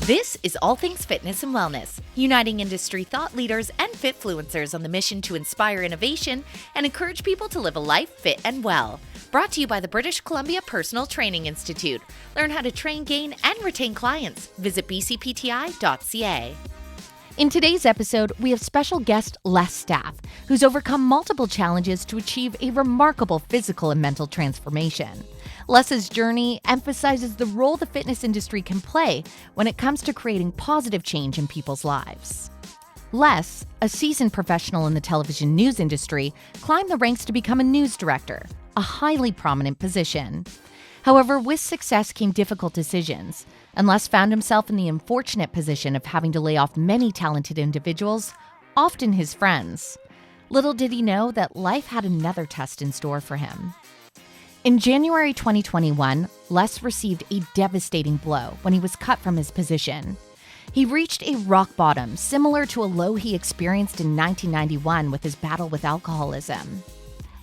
This is All Things Fitness and Wellness, uniting industry thought leaders and fitfluencers on the mission to inspire innovation and encourage people to live a life fit and well. Brought to you by the British Columbia Personal Training Institute. Learn how to train, gain, and retain clients. Visit bcpti.ca. In today's episode, we have special guest Les Staff, who's overcome multiple challenges to achieve a remarkable physical and mental transformation. Les's journey emphasizes the role the fitness industry can play when it comes to creating positive change in people's lives. Les, a seasoned professional in the television news industry, climbed the ranks to become a news director, a highly prominent position. However, with success came difficult decisions, and Les found himself in the unfortunate position of having to lay off many talented individuals, often his friends. Little did he know that life had another test in store for him. In January 2021, Les received a devastating blow when he was cut from his position. He reached a rock bottom similar to a low he experienced in 1991 with his battle with alcoholism.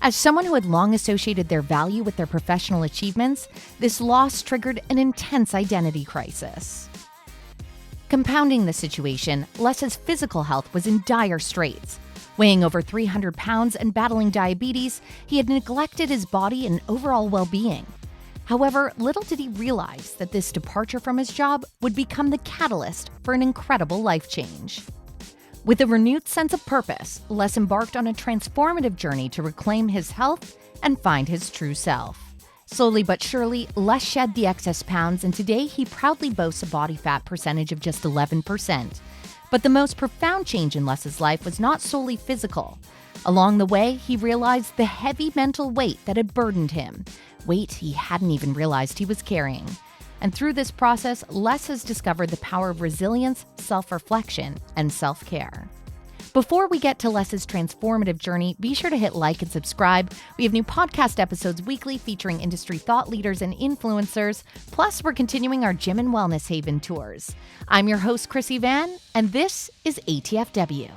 As someone who had long associated their value with their professional achievements, this loss triggered an intense identity crisis. Compounding the situation, Les's physical health was in dire straits. Weighing over 300 pounds and battling diabetes, he had neglected his body and overall well-being. However, little did he realize that this departure from his job would become the catalyst for an incredible life change. With a renewed sense of purpose, Les embarked on a transformative journey to reclaim his health and find his true self. Slowly but surely, Les shed the excess pounds, and today he proudly boasts a body fat percentage of just 11%. But the most profound change in Les's life was not solely physical. Along the way, he realized the heavy mental weight that had burdened him, weight he hadn't even realized he was carrying. And through this process, Les has discovered the power of resilience, self-reflection, and self-care. Before we get to Les's transformative journey, be sure to hit like and subscribe. We have new podcast episodes weekly featuring industry thought leaders and influencers. Plus, we're continuing our gym and wellness haven tours. I'm your host, Chrissy Van, and this is ATFW.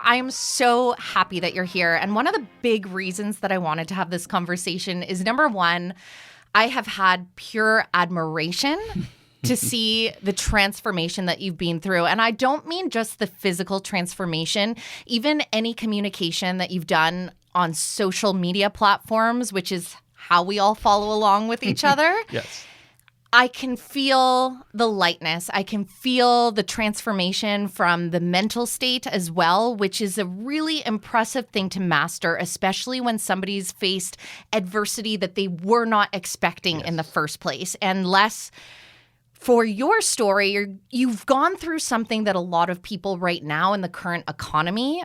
I'm so happy that you're here. And one of the big reasons that I wanted to have this conversation is, number one, I have had pure admiration to see the transformation that you've been through. And I don't mean just the physical transformation, even any communication that you've done on social media platforms, which is how we all follow along with each other. Yes. I can feel the lightness. I can feel the transformation from the mental state as well, which is a really impressive thing to master, especially when somebody's faced adversity that they were not expecting in the first place. And Les, for your story, you've gone through something that a lot of people right now in the current economy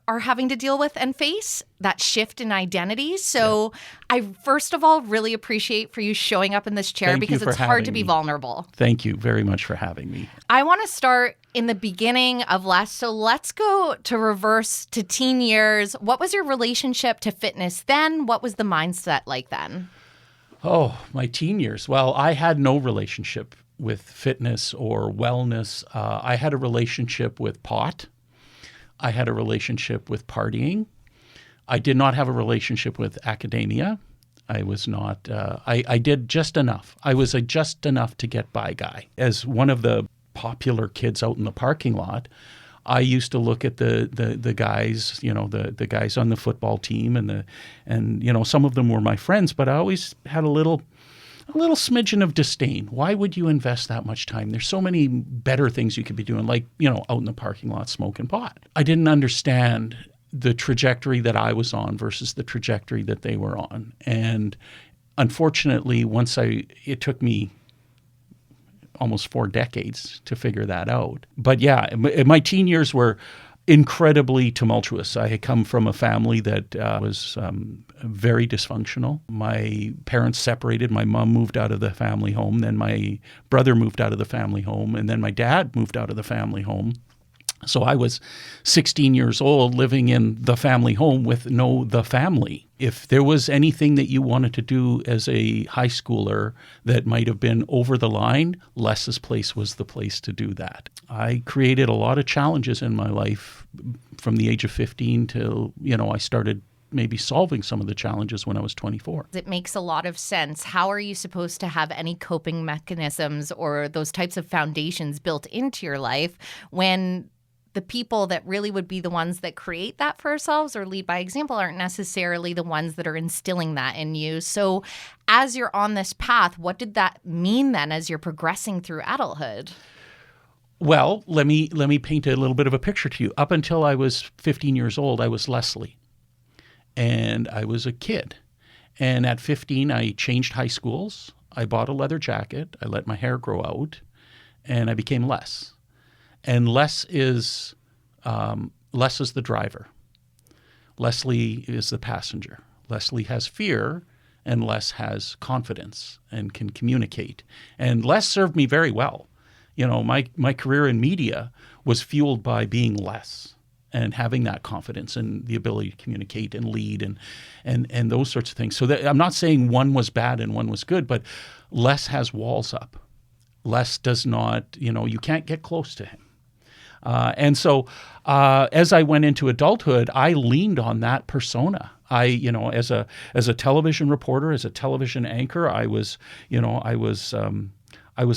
are having to deal with and face, that shift in identity. So I, first of all, really appreciate for you showing up in this chair because it's hard to be vulnerable. Thank you very much for having me. I want to start in the beginning of Les. So let's go to reverse to teen years. What was your relationship to fitness then? What was the mindset like then? Oh, my teen years. Well, I had no relationship with fitness or wellness. I had a relationship with pot. I had a relationship with partying. I did not have a relationship with academia. I was not, I did just enough. I was a just enough to get by guy. As one of the popular kids out in the parking lot, I used to look at the guys, the guys on the football team and some of them were my friends, but I always had a little smidgen of disdain. Why would you invest that much time? There's so many better things you could be doing, like, out in the parking lot smoking pot. I didn't understand the trajectory that I was on versus the trajectory that they were on. And unfortunately, it took me almost 4 decades to figure that out. But yeah, my teen years were incredibly tumultuous. I had come from a family that was very dysfunctional. My parents separated. My mom moved out of the family home. Then my brother moved out of the family home. And then my dad moved out of the family home. So I was 16 years old living in the family home with the family. If there was anything that you wanted to do as a high schooler that might have been over the line, Les's place was the place to do that. I created a lot of challenges in my life from the age of 15 till, I started maybe solving some of the challenges when I was 24. It makes a lot of sense. How are you supposed to have any coping mechanisms or those types of foundations built into your life when the people that really would be the ones that create that for ourselves or lead by example aren't necessarily the ones that are instilling that in you? So as you're on this path, what did that mean then as you're progressing through adulthood? Well, let me paint a little bit of a picture to you. Up until I was 15 years old, I was Leslie, and I was a kid. And at 15, I changed high schools. I bought a leather jacket. I let my hair grow out, and I became Les. And Les is the driver. Leslie is the passenger. Leslie has fear, and Les has confidence and can communicate. And Les served me very well. You know, my career in media was fueled by being Les and having that confidence and the ability to communicate and lead and those sorts of things. So that, I'm not saying one was bad and one was good, but Les has walls up. Les does not, you can't get close to him. And so as I went into adulthood, I leaned on that persona. As a television reporter, as a television anchor, I was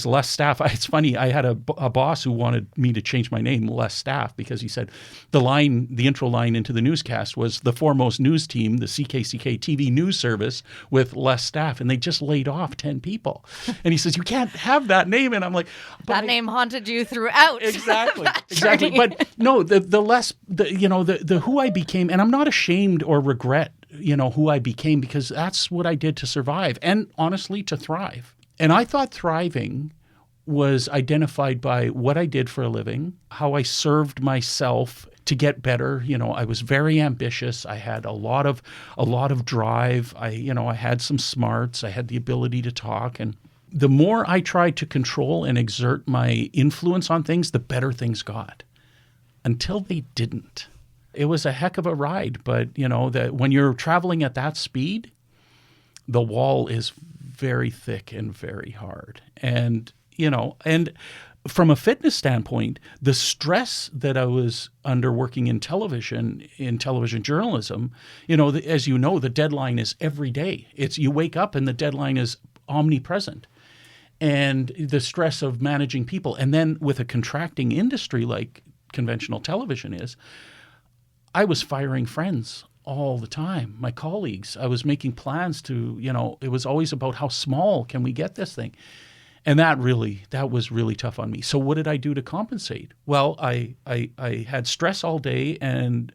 Les Staff. It's funny, I had a boss who wanted me to change my name, Les Staff, because he said the intro line into the newscast was the foremost news team, the CKCK TV news service with Les Staff, and they just laid off 10 people. And he says, you can't have that name. And I'm like, that name haunted you throughout. Exactly. But no, the who I became, and I'm not ashamed or regret, who I became, because that's what I did to survive and honestly to thrive. And I thought thriving was identified by what I did for a living, how I served myself to get better. I was very ambitious. I had a lot of drive. I had some smarts. I had the ability to talk. And the more I tried to control and exert my influence on things, the better things got, until they didn't. It was a heck of a ride. But, that when you're traveling at that speed, the wall is very thick and very hard. And from a fitness standpoint, the stress that I was under working in television journalism, as you know, the deadline is every day. You wake up and the deadline is omnipresent. And the stress of managing people. And then with a contracting industry like conventional television is, I was firing friends all the time, my colleagues. I was making plans to, it was always about how small can we get this thing. And that was really tough on me. So what did I do to compensate? Well, I had stress all day and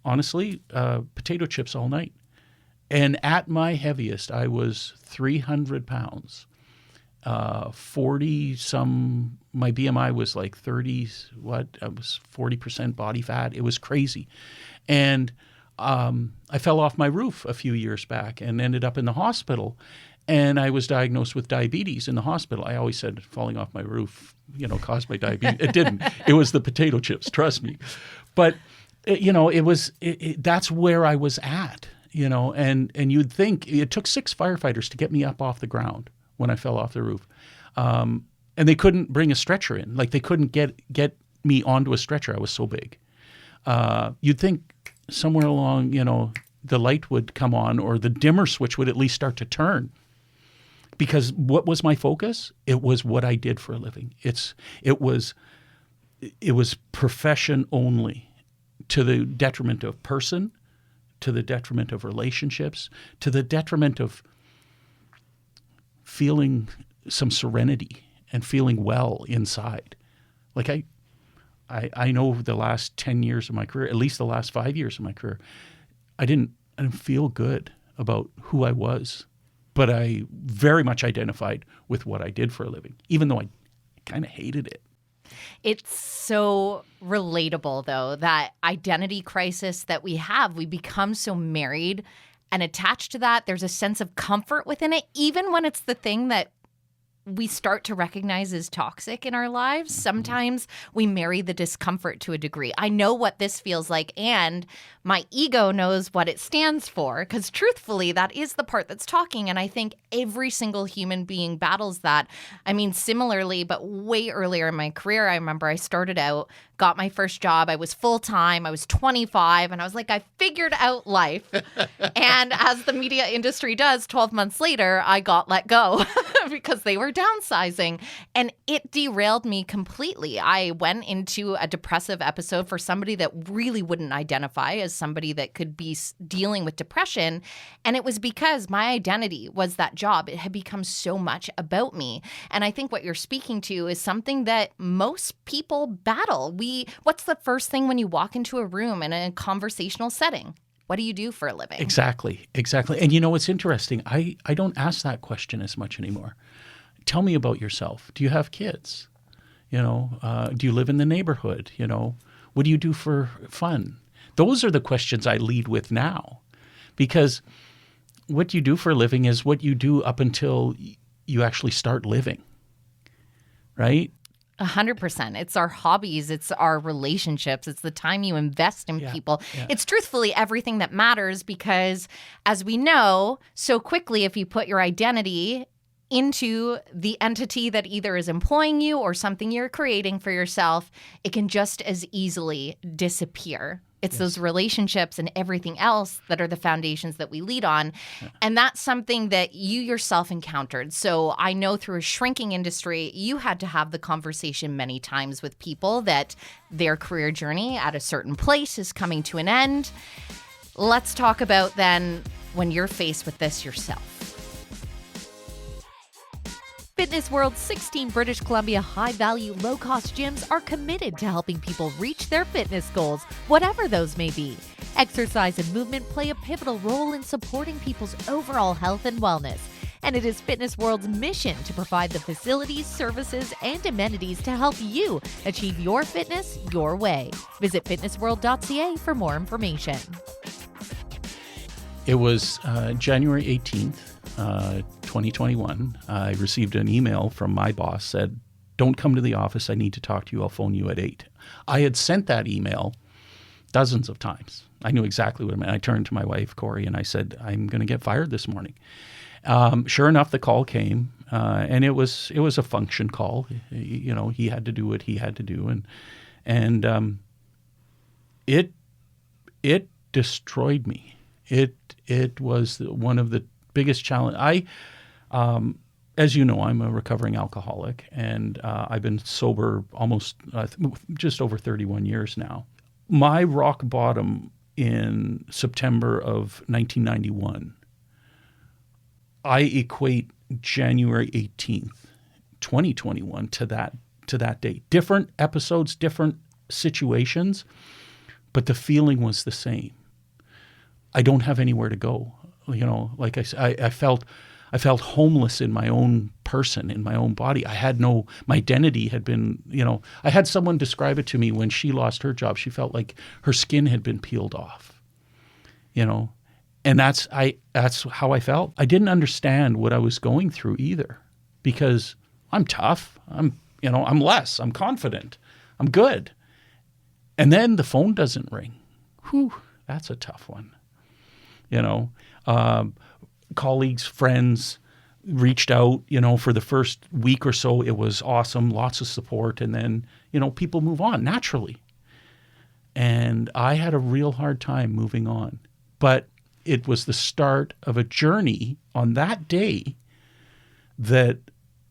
honestly, potato chips all night. And at my heaviest, I was 300 pounds, 40 some, my BMI was like 30, I was 40% body fat. It was crazy. And I fell off my roof a few years back and ended up in the hospital. And I was diagnosed with diabetes in the hospital. I always said falling off my roof, caused by diabetes. It didn't. It was the potato chips, trust me. But, that's where I was at, and you'd think it took 6 firefighters to get me up off the ground when I fell off the roof. And they couldn't bring a stretcher in. Like they couldn't get me onto a stretcher. I was so big. You'd think somewhere along, the light would come on or the dimmer switch would at least start to turn. Because what was my focus? It was what I did for a living. It was profession only, to the detriment of person, to the detriment of relationships, to the detriment of feeling some serenity and feeling well inside. Like I know the last 10 years of my career, at least the last 5 years of my career, I didn't feel good about who I was, but I very much identified with what I did for a living, even though I kind of hated it. It's so relatable, though, that identity crisis that we have. We become so married and attached to that. There's a sense of comfort within it, even when it's the thing that we start to recognize as toxic in our lives. Sometimes we marry the discomfort to a degree. I know what this feels like, and my ego knows what it stands for, because truthfully, that is the part that's talking. And I think every single human being battles that. I mean, similarly, but way earlier in my career, I remember I started out got my first job. I was full-time. I was 25, and I was like, I figured out life. And as the media industry does, 12 months later, I got let go because they were downsizing, and it derailed me completely. I went into a depressive episode for somebody that really wouldn't identify as somebody that could be dealing with depression, and it was because my identity was that job. It had become so much about me, and I think what you're speaking to is something that most people battle. What's the first thing when you walk into a room in a conversational setting? What do you do for a living? Exactly. And you know, it's interesting. I don't ask that question as much anymore. Tell me about yourself. Do you have kids? You know, do you live in the neighborhood? You know, what do you do for fun? Those are the questions I lead with now, because what you do for a living is what you do up until you actually start living, right? 100%. It's our hobbies. It's our relationships. It's the time you invest in people. Yeah. It's truthfully everything that matters, because as we know so quickly, if you put your identity into the entity that either is employing you or something you're creating for yourself, it can just as easily disappear. It's those relationships and everything else that are the foundations that we lead on. Yeah. And that's something that you yourself encountered. So I know through a shrinking industry, you had to have the conversation many times with people that their career journey at a certain place is coming to an end. Let's talk about then when you're faced with this yourself. Fitness World's 16 British Columbia high-value, low-cost gyms are committed to helping people reach their fitness goals, whatever those may be. Exercise and movement play a pivotal role in supporting people's overall health and wellness, and it is Fitness World's mission to provide the facilities, services, and amenities to help you achieve your fitness your way. Visit fitnessworld.ca for more information. It was January 18th. 2021, I received an email from my boss, said, "Don't come to the office. I need to talk to you. I'll phone you at 8." I had sent that email dozens of times. I knew exactly what it meant. I turned to my wife, Corey, and I said, "I'm going to get fired this morning." Sure enough, the call came, and it was a function call. You know, he had to do what he had to do, and it destroyed me. It was one of the biggest challenge. As you know, I'm a recovering alcoholic, and I've been sober almost just over 31 years now. My rock bottom in September of 1991, I equate January 18th, 2021 to that date. Different episodes, different situations, but the feeling was the same. I don't have anywhere to go. You know, like I said, I felt homeless in my own person, in my own body. my identity had been, you know, I had someone describe it to me when she lost her job. She felt like her skin had been peeled off, you know, and that's how I felt. I didn't understand what I was going through either, because I'm tough. I'm confident. I'm good. And then the phone doesn't ring. Whew, that's a tough one. You know, colleagues, friends reached out, you know, for the first week or so. It was awesome, lots of support. And then, you know, people move on naturally. And I had a real hard time moving on. But it was the start of a journey on that day that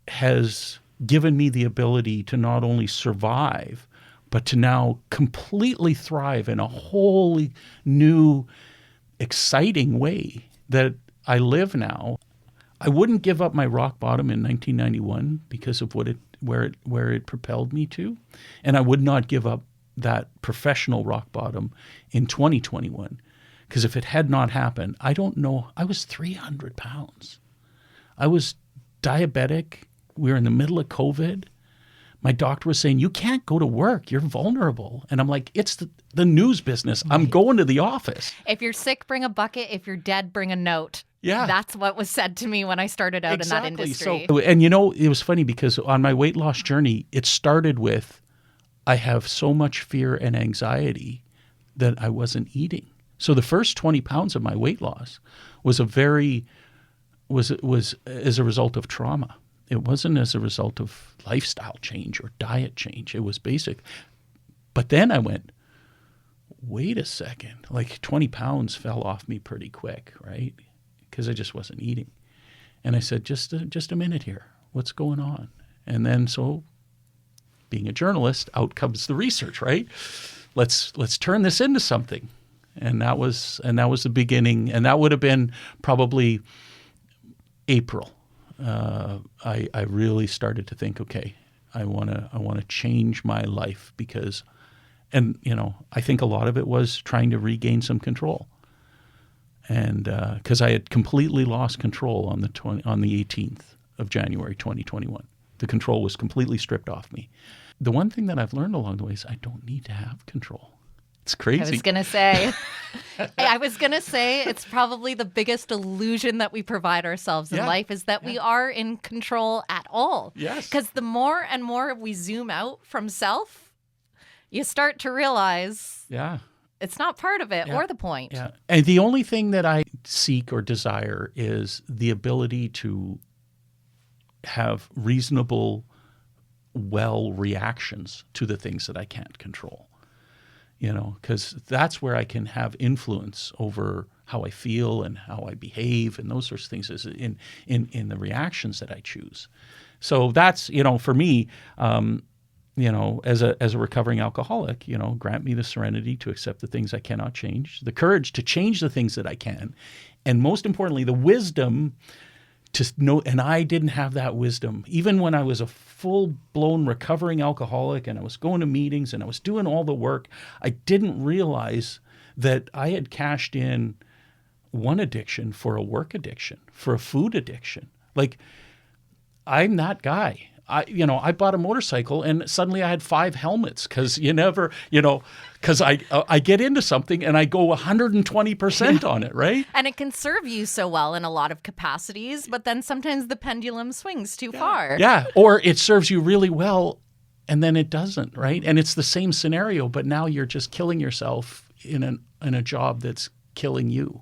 has given me the ability to not only survive, but to now completely thrive in a wholly new, exciting way that I live now. I wouldn't give up my rock bottom in 1991 because of where it propelled me to, and I would not give up that professional rock bottom in 2021, because if it had not happened, I don't know. I was 300 pounds. I was diabetic. We were in the middle of COVID. My doctor was saying, "You can't go to work. You're vulnerable." And I'm like, it's the news business. I'm going to the office. If you're sick, bring a bucket. If you're dead, bring a note. Yeah. That's what was said to me when I started out in that industry. So, and you know, it was funny because on my weight loss journey, it started with, I have so much fear and anxiety that I wasn't eating. So the first 20 pounds of my weight loss was as a result of trauma. It wasn't as a result of lifestyle change or diet change. It was basic. But then I went, wait a second, like 20 pounds fell off me pretty quick, right? Because I just wasn't eating. And I said, just a minute here. What's going on? And then so being a journalist, out comes the research, right? Let's turn this into something. And that was the beginning. And that would have been probably April. I really started to think, okay, I want to change my life because, and I think a lot of it was trying to regain some control. And because I had completely lost control on the 18th of January 2021. The control was completely stripped off me. The one thing that I've learned along the way is I don't need to have control. It's crazy. I was going to say it's probably the biggest illusion that we provide ourselves in life is that we are in control at all. Yes. Because the more and more we zoom out from self, you start to realize it's not part of it or the point. Yeah. And the only thing that I seek or desire is the ability to have reasonable, well reactions to the things that I can't control. Because that's where I can have influence over how I feel and how I behave and those sorts of things is in the reactions that I choose. So that's, for me, as a recovering alcoholic, grant me the serenity to accept the things I cannot change, the courage to change the things that I can, and most importantly, the wisdom to know. And I didn't have that wisdom. Even when I was a full-blown recovering alcoholic and I was going to meetings and I was doing all the work, I didn't realize that I had cashed in one addiction for a work addiction, for a food addiction. Like, I'm that guy. I bought a motorcycle and suddenly I had 5 helmets because because I get into something and I go 120% on it, right? And it can serve you so well in a lot of capacities, but then sometimes the pendulum swings too far. Yeah, or it serves you really well and then it doesn't, right? And it's the same scenario, but now you're just killing yourself in a job that's killing you.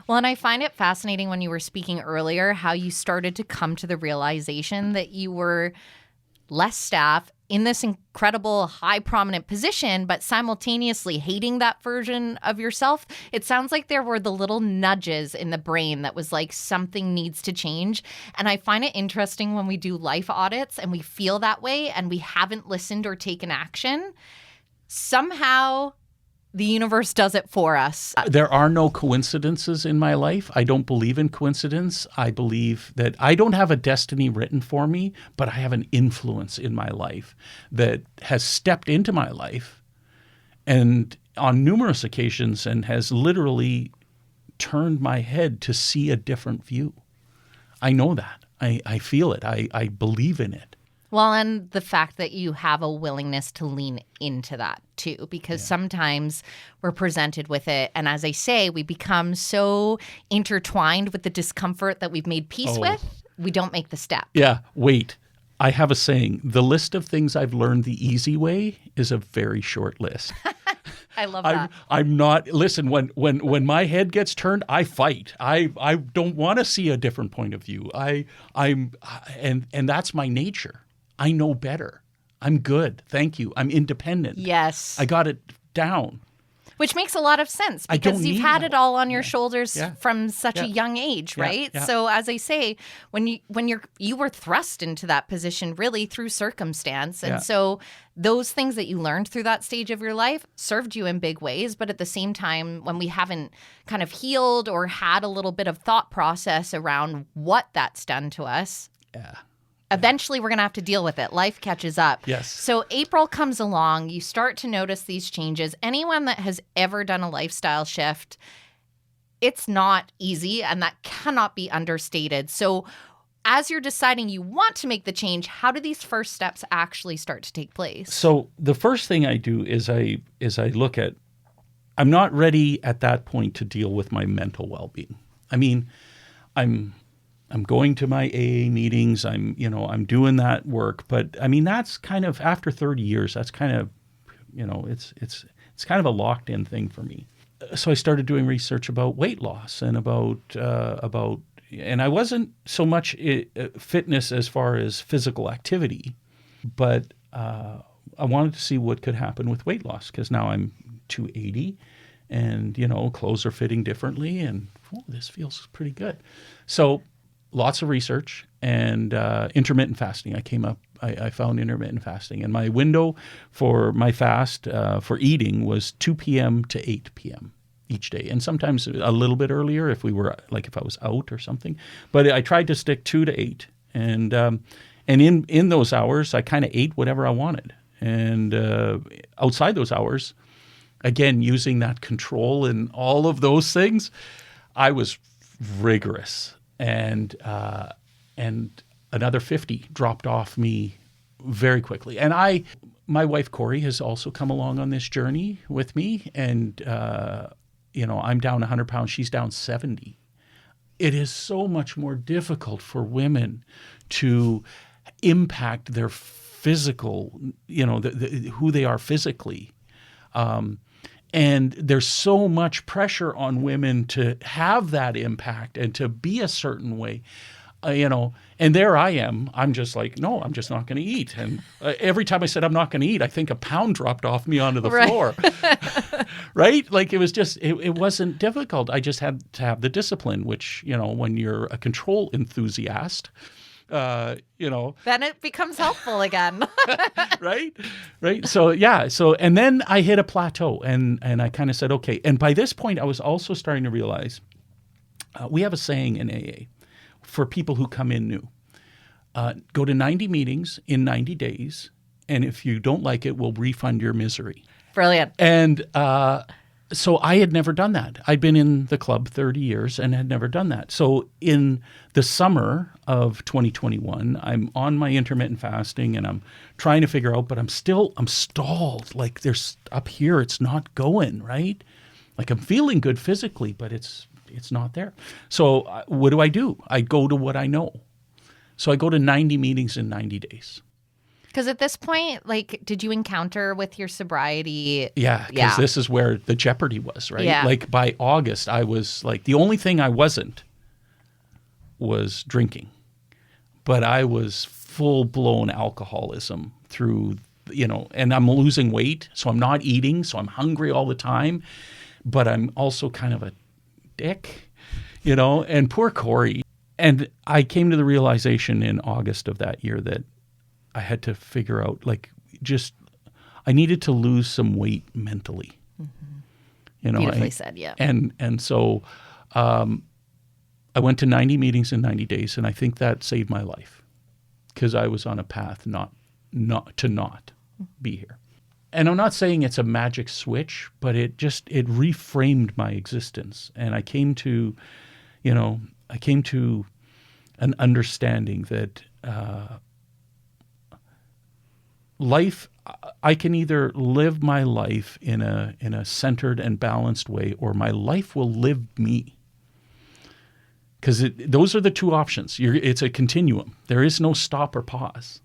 Well, and I find it fascinating when you were speaking earlier how you started to come to the realization that you were less staff in this incredible high prominent position, but simultaneously hating that version of yourself. It sounds like there were the little nudges in the brain that was like something needs to change. And I find it interesting when we do life audits and we feel that way and we haven't listened or taken action. Somehow the universe does it for us. There are no coincidences in my life. I don't believe in coincidence. I believe that I don't have a destiny written for me, but I have an influence in my life that has stepped into my life and on numerous occasions and has literally turned my head to see a different view. I know that. I feel it. I believe in it. Well, and the fact that you have a willingness to lean into that too, because sometimes we're presented with it. And as I say, we become so intertwined with the discomfort that we've made peace with, we don't make the step. Yeah, wait. I have a saying, the list of things I've learned the easy way is a very short list. I love that. I'm not, listen, when my head gets turned, I fight. I don't want to see a different point of view. And that's my nature. I know better. I'm good. Thank you. I'm independent. Yes. I got it down. Which makes a lot of sense because you've had it all on your shoulders from such a young age, right? Yeah. So as I say, when you were thrust into that position really through circumstance. And so those things that you learned through that stage of your life served you in big ways. But at the same time, when we haven't kind of healed or had a little bit of thought process around what that's done to us. Yeah. Eventually, we're going to have to deal with it. Life catches up. Yes. So April comes along. You start to notice these changes. Anyone that has ever done a lifestyle shift, it's not easy, and that cannot be understated. So as you're deciding you want to make the change, how do these first steps actually start to take place? So the first thing I do is I look at, I'm not ready at that point to deal with my mental well-being. I mean, I'm going to my AA meetings. I'm doing that work, but I mean that's kind of after 30 years. That's kind of, it's kind of a locked in thing for me. So I started doing research about weight loss and about, and I wasn't so much fitness as far as physical activity, but I wanted to see what could happen with weight loss, because now I'm 280 and, clothes are fitting differently and this feels pretty good. So lots of research and intermittent fasting. I found intermittent fasting, and my window for my fast for eating was 2 p.m. to 8 p.m. each day, and sometimes a little bit earlier if I was out or something. But I tried to stick 2 to 8, and in those hours I kind of ate whatever I wanted, and outside those hours, again using that control and all of those things, I was rigorous, and another 50 dropped off me very quickly. And my wife Corey has also come along on this journey with me, and I'm down 100 pounds, she's down 70. It is so much more difficult for women to impact their physical, who they are physically. And there's so much pressure on women to have that impact and to be a certain way, and there I am. I'm just like, no, I'm just not going to eat. And every time I said I'm not going to eat, I think a pound dropped off me onto the floor, right? Like it was just, it wasn't difficult. I just had to have the discipline, which, when you're a control enthusiast, then it becomes helpful again. Right. So, and then I hit a plateau, and I kind of said, okay. And by this point, I was also starting to realize we have a saying in AA for people who come in new. Go to 90 meetings in 90 days, and if you don't like it, we'll refund your misery. Brilliant. And so I had never done that. I'd been in the club 30 years and had never done that. So in the summer of 2021, I'm on my intermittent fasting, and I'm trying to figure out, but I'm stalled. Like there's up here, it's not going, right? Like I'm feeling good physically, but it's not there. So what do? I go to what I know. So I go to 90 meetings in 90 days. Because at this point, did you encounter with your sobriety? Yeah, because this is where the jeopardy was, right? Yeah. Like by August, I was like, the only thing I wasn't was drinking. But I was full-blown alcoholism through, and I'm losing weight, so I'm not eating, so I'm hungry all the time. But I'm also kind of a dick, and poor Corey. And I came to the realization in August of that year that I had to figure out, I needed to lose some weight mentally. Mm-hmm. Beautifully said, yeah. And so I went to 90 meetings in 90 days, and I think that saved my life, because I was on a path not be here. And I'm not saying it's a magic switch, but it reframed my existence. And I came to an understanding that life, I can either live my life in a centered and balanced way, or my life will live me. Because those are the two options. It's a continuum. There is no stop or pause.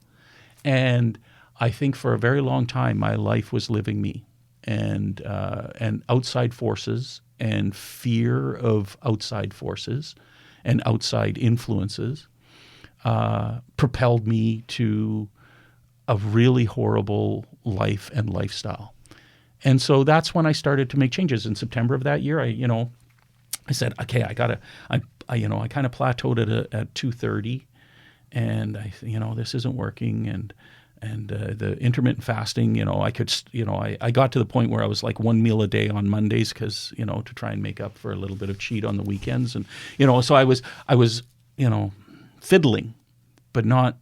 And I think for a very long time, my life was living me, and outside forces and fear of outside forces and outside influences propelled me to a really horrible life and lifestyle. And so that's when I started to make changes. In September of that year, I said, okay, I kind of plateaued at 230, and this isn't working. And the intermittent fasting, I got to the point where I was like one meal a day on Mondays, because, to try and make up for a little bit of cheat on the weekends. And, so I was fiddling, but not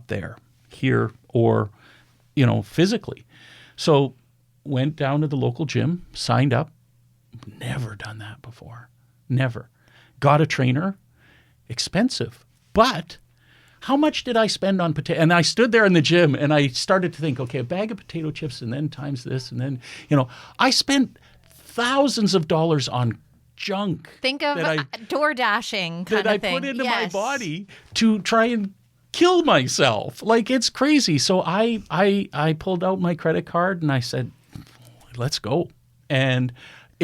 there, here, or, physically. So went down to the local gym, signed up, never done that before, never. Got a trainer, expensive, but how much did I spend on potato? And I stood there in the gym and I started to think, okay, a bag of potato chips and then times this. And then, I spent thousands of dollars on junk. Think of door dashing kind that of thing. I put into my body to try and kill myself. Like, it's crazy. So I pulled out my credit card and I said, let's go. And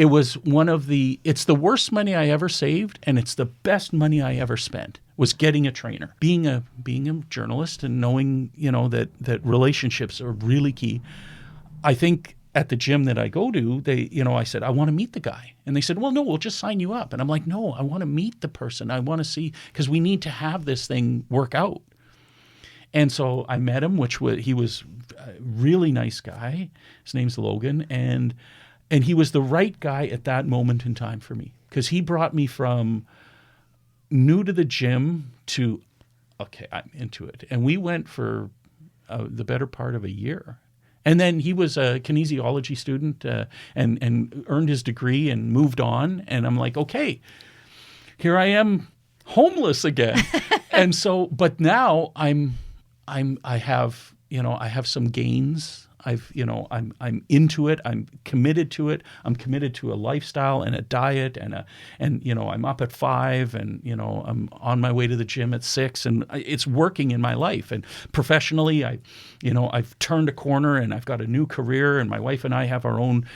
it was it's the worst money I ever saved, and it's the best money I ever spent, was getting a trainer. Being a journalist and knowing, that relationships are really key. I think at the gym that I go to, I said, I want to meet the guy. And they said, well, no, we'll just sign you up. And I'm like, no, I want to meet the person. I want to see, because we need to have this thing work out. And so I met him, he was a really nice guy. His name's Logan. And he was the right guy at that moment in time for me, because he brought me from new to the gym to, okay, I'm into it. And we went for the better part of a year. And then he was a kinesiology student and earned his degree and moved on. And I'm like, okay, here I am, homeless again. And so, but now I have some gains. I'm into it. I'm committed to it. I'm committed to a lifestyle and a diet and I'm up at 5 and, I'm on my way to the gym at 6 and it's working in my life. And professionally, I've turned a corner and I've got a new career, and my wife and I have our own,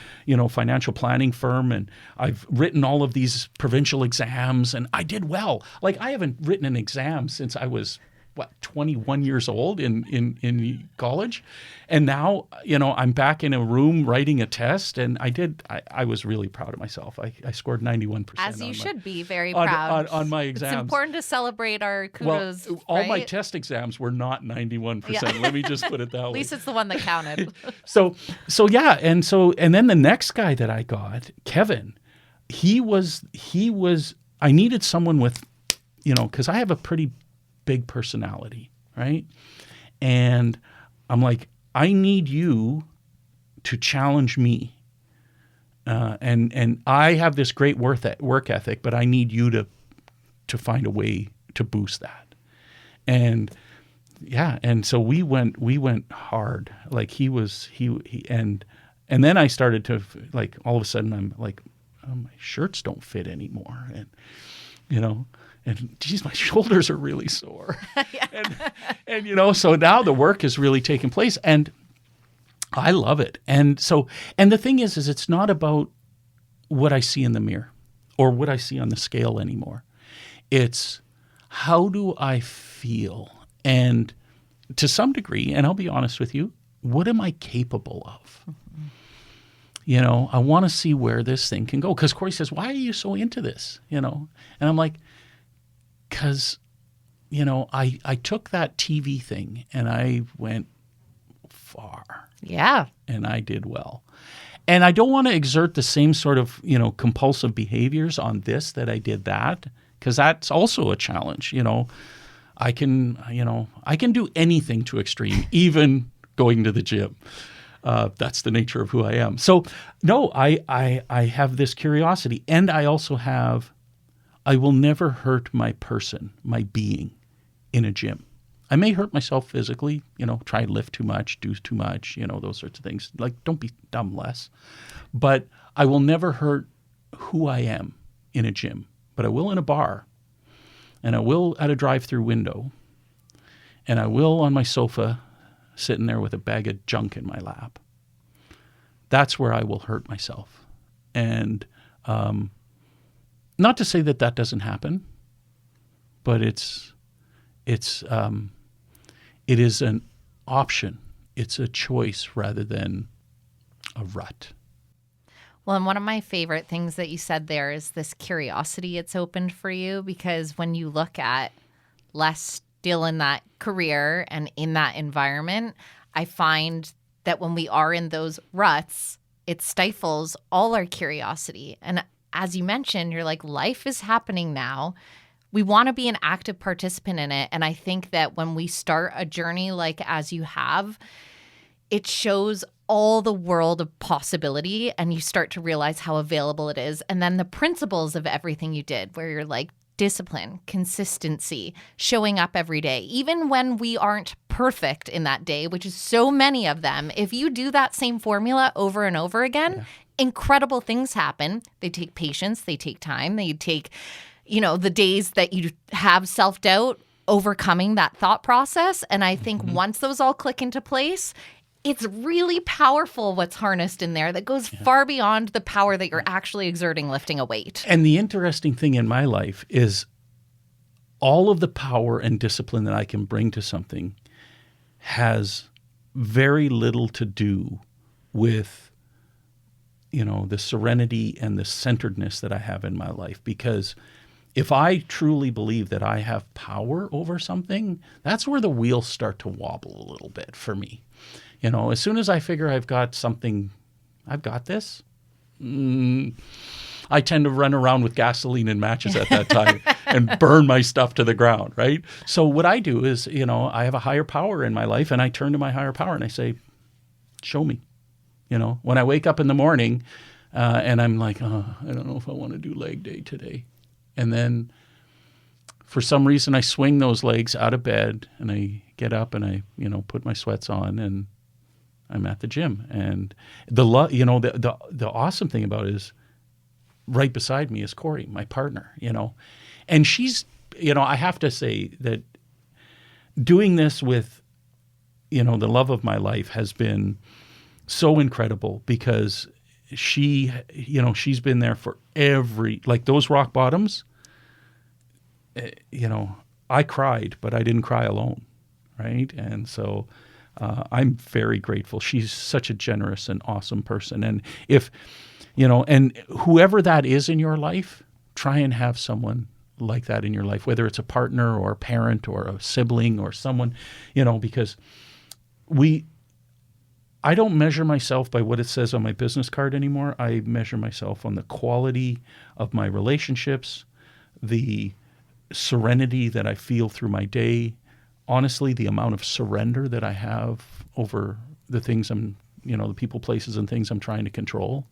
financial planning firm, and I've written all of these provincial exams and I did well. Like, I haven't written an exam since I was 21 years old in college. And now, I'm back in a room writing a test, and I was really proud of myself. I scored 91%. As you should be very proud. On my exams. It's important to celebrate our kudos, all my test exams were not 91%. Yeah. Let me just put it that way. At least it's the one that counted. So yeah. And then the next guy that I got, Kevin, he was, I needed someone with, because I have a pretty big personality, right? And I'm like, I need you to challenge me. And I have this great work ethic, but I need you to find a way to boost that. And yeah, and so we went hard. Like and then I started to, like, all of a sudden I'm like, oh, my shirts don't fit anymore. And geez, my shoulders are really sore. and so now the work is really taking place, and I love it. And the thing is it's not about what I see in the mirror or what I see on the scale anymore. It's how do I feel? And to some degree, and I'll be honest with you, what am I capable of? Mm-hmm. I want to see where this thing can go. Because Corey says, why are you so into this? And I'm like, because, I took that TV thing and I went far. Yeah. And I did well. And I don't want to exert the same sort of, compulsive behaviors on this that I did that, because that's also a challenge. I can do anything to extreme, even going to the gym. That's the nature of who I am. So no, I have this curiosity, and I also have, I will never hurt my person, my being, in a gym. I may hurt myself physically, try and lift too much, do too much, those sorts of things. Like, don't be dumb less. But I will never hurt who I am in a gym. But I will in a bar, and I will at a drive-through window, and I will on my sofa sitting there with a bag of junk in my lap. That's where I will hurt myself. And not to say that doesn't happen, but it is an option. It's a choice rather than a rut. Well, and one of my favorite things that you said there is this curiosity it's opened for you, because when you look at Les still in that career and in that environment, I find that when we are in those ruts, it stifles all our curiosity. And as you mentioned, you're like, life is happening now. We want to be an active participant in it. And I think that when we start a journey like as you have, it shows all the world of possibility, and you start to realize how available it is. And then the principles of everything you did, where you're like, discipline, consistency, showing up every day, even when we aren't perfect in that day, which is so many of them. If you do that same formula over and over again, incredible things happen. They take patience, they take time, they take, the days that you have self-doubt, overcoming that thought process. And I think once those all click into place, it's really powerful what's harnessed in there that goes far beyond the power that you're actually exerting lifting a weight. And the interesting thing in my life is all of the power and discipline that I can bring to something has very little to do with, the serenity and the centeredness that I have in my life. Because if I truly believe that I have power over something, that's where the wheels start to wobble a little bit for me. As soon as I figure I've got something, I've got this, I tend to run around with gasoline and matches at that time and burn my stuff to the ground, right? So what I do is, I have a higher power in my life, and I turn to my higher power and I say, show me. When I wake up in the morning and I'm like, oh, I don't know if I want to do leg day today. And then for some reason I swing those legs out of bed and I get up and I, put my sweats on and I'm at the gym. And the awesome thing about it is right beside me is Corey, my partner, and she's, I have to say that doing this with, the love of my life has been so incredible because she's been there for like those rock bottoms, I cried, but I didn't cry alone. Right. And so I'm very grateful. She's such a generous and awesome person. And if, and whoever that is in your life, try and have someone like that in your life, whether it's a partner or a parent or a sibling or someone, because I don't measure myself by what it says on my business card anymore. I measure myself on the quality of my relationships, the serenity that I feel through my day, honestly, the amount of surrender that I have over the things the people, places, and things I'm trying to control.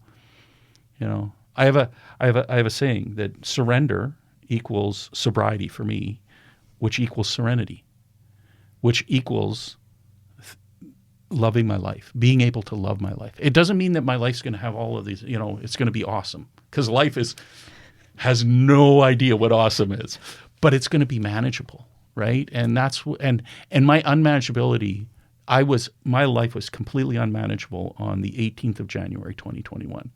I have a saying that surrender equals sobriety for me, which equals serenity, which equals loving my life, being able to love my life. It doesn't mean that my life's going to have all of these, it's going to be awesome, because life has no idea what awesome is, but it's going to be manageable, right? And and my unmanageability, my life was completely unmanageable on the 18th of January, 2021.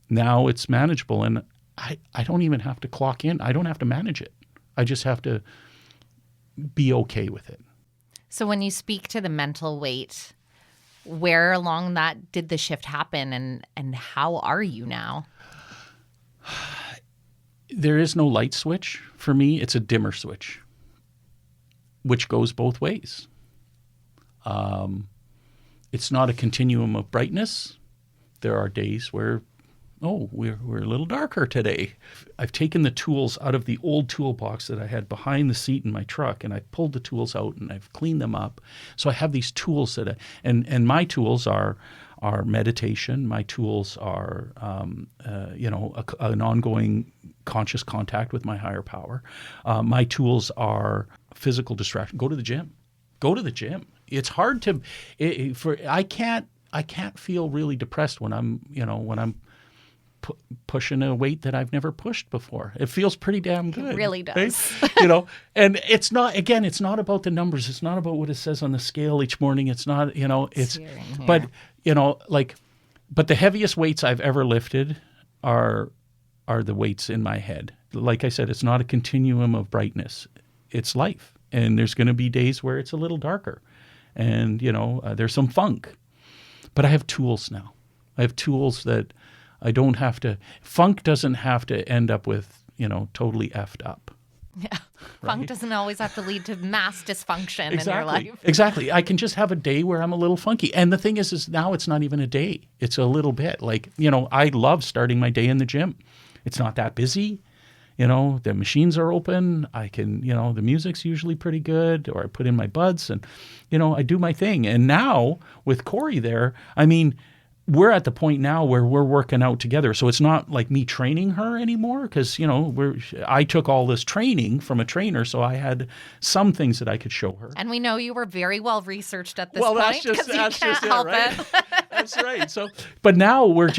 Now it's manageable, and I don't even have to clock in. I don't have to manage it. I just have to be okay with it. So when you speak to the mental weight, where along that did the shift happen, and how are you now? There is no light switch for me. It's a dimmer switch, which goes both ways. It's not a continuum of brightness. There are days where, we're a little darker today. I've taken the tools out of the old toolbox that I had behind the seat in my truck, and I've pulled the tools out and I've cleaned them up. So I have these tools and my tools are meditation. My tools are, an ongoing conscious contact with my higher power. My tools are physical distraction. Go to the gym. It's hard to, I can't feel really depressed when I'm pushing a weight that I've never pushed before. It feels pretty damn good. It really does. Right? And it's not about the numbers. It's not about what it says on the scale each morning. It's not, but the heaviest weights I've ever lifted are the weights in my head. Like I said, it's not a continuum of brightness. It's life. And there's going to be days where it's a little darker. And, there's some funk. But I have tools now. I have tools that I don't have to, funk doesn't have to end up with, totally effed up. Yeah. Right? Funk doesn't always have to lead to mass dysfunction in your life. Exactly. I can just have a day where I'm a little funky. And the thing is now it's not even a day. It's a little bit. Like, I love starting my day in the gym. It's not that busy. The machines are open. I can, the music's usually pretty good, or I put in my buds and, I do my thing. And now with Corey there, we're at the point now where we're working out together. So it's not like me training her anymore, because, I took all this training from a trainer, so I had some things that I could show her. And we know you were very well researched at this point. That's just it, right? That's right. So, but now we're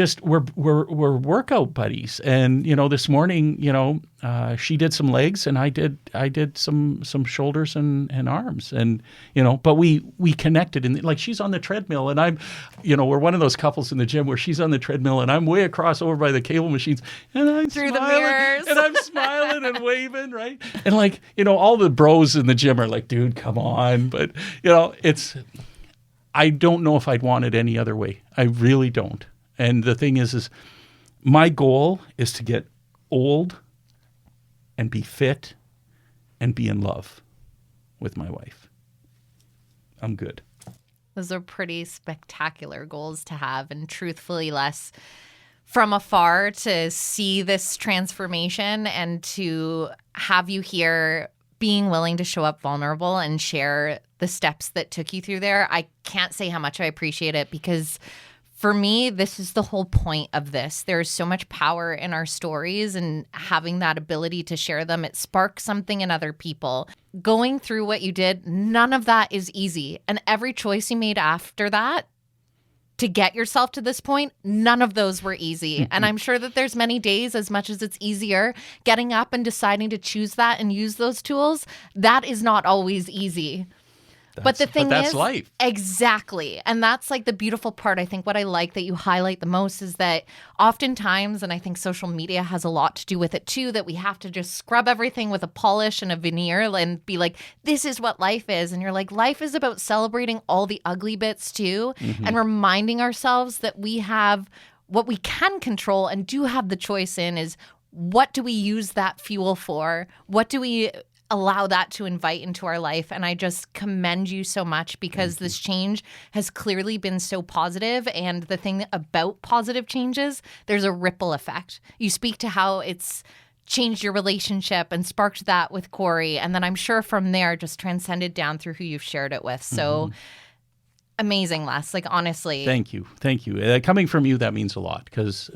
workout buddies. And, this morning, she did some legs and I did some shoulders and arms, and, but we connected, and like she's on the treadmill and I'm, we're one of those couples in the gym where she's on the treadmill and I'm way across over by the cable machines, and I'm through smiling, the mirrors, and I'm smiling and waving, right? And like, all the bros in the gym are like, dude, come on. But, I don't know if I'd want it any other way. I really don't. And the thing is my goal is to get old and be fit and be in love with my wife. I'm good. Those are pretty spectacular goals to have. And truthfully, Les, from afar to see this transformation and to have you here being willing to show up vulnerable and share the steps that took you through there, I can't say how much I appreciate it, because for me, this is the whole point of this. There's so much power in our stories, and having that ability to share them, it sparks something in other people. Going through what you did, none of that is easy. And every choice you made after that to get yourself to this point, none of those were easy. And I'm sure that there's many days, as much as it's easier, getting up and deciding to choose that and use those tools, that is not always easy. But the thing that's is, life. Exactly. And that's like the beautiful part. I think what I like that you highlight the most is that oftentimes, and I think social media has a lot to do with it too, that we have to just scrub everything with a polish and a veneer and be like, this is what life is. And you're like, life is about celebrating all the ugly bits too, and reminding ourselves that we have what we can control and do have the choice in is, what do we use that fuel for? What do we allow that to invite into our life? And I just commend you so much, because this change has clearly been so positive. And the thing about positive changes, there's a ripple effect. You speak to how it's changed your relationship and sparked that with Corey. And then I'm sure from there just transcended down through who you've shared it with. So amazing, Les. Like, honestly. Thank you. Coming from you, that means a lot, because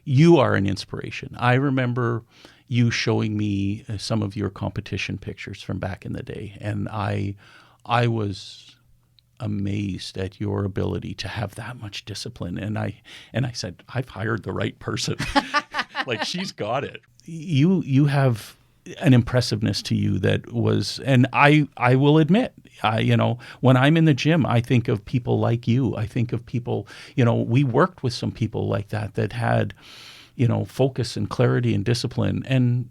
you are an inspiration. I remember you showing me some of your competition pictures from back in the day, and I was amazed at your ability to have that much discipline. And I said, I've hired the right person. Like, she's got it. You have an impressiveness to you that was, and I will admit, when I'm in the gym, I think of people like you. I think of people, we worked with some people like that had, focus and clarity and discipline, and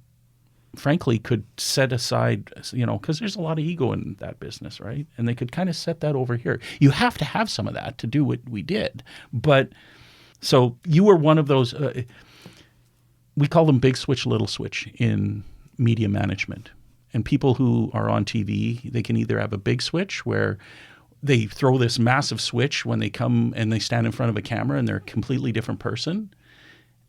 frankly could set aside, because there's a lot of ego in that business, right? And they could kind of set that over here. You have to have some of that to do what we did. But so you were one of those, we call them big switch, little switch in media management. And people who are on TV, they can either have a big switch where they throw this massive switch when they come and they stand in front of a camera and they're a completely different person,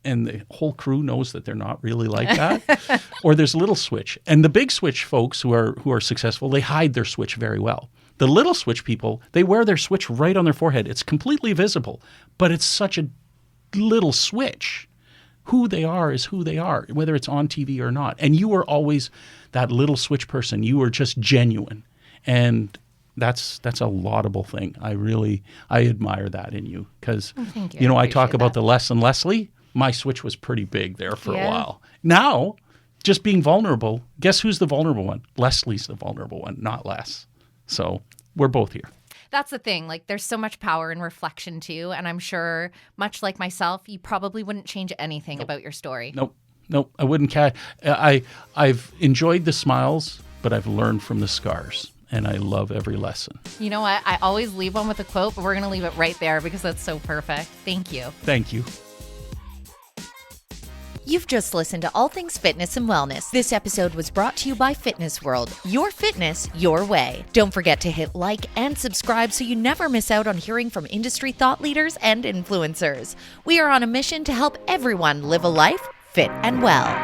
and the whole crew knows that they're not really like that. Or there's a little switch. And the big switch folks who are successful, they hide their switch very well. The little switch people, they wear their switch right on their forehead. It's completely visible, but it's such a little switch. Who they are is who they are, whether it's on TV or not. And you were always that little switch person. You were just genuine. And that's a laudable thing. I admire that in you, because, I talk about the Les and Leslie. My switch was pretty big there for a while. Now, just being vulnerable, guess who's the vulnerable one? Leslie's the vulnerable one, not Les. So we're both here. That's the thing. Like, there's so much power in reflection too. And I'm sure, much like myself, you probably wouldn't change anything about your story. Nope. I wouldn't. I've enjoyed the smiles, but I've learned from the scars. And I love every lesson. You know what? I always leave one with a quote, but we're going to leave it right there because that's so perfect. Thank you. Thank you. You've just listened to All Things Fitness and Wellness. This episode was brought to you by Fitness World. Your fitness, your way. Don't forget to hit like and subscribe so you never miss out on hearing from industry thought leaders and influencers. We are on a mission to help everyone live a life fit and well.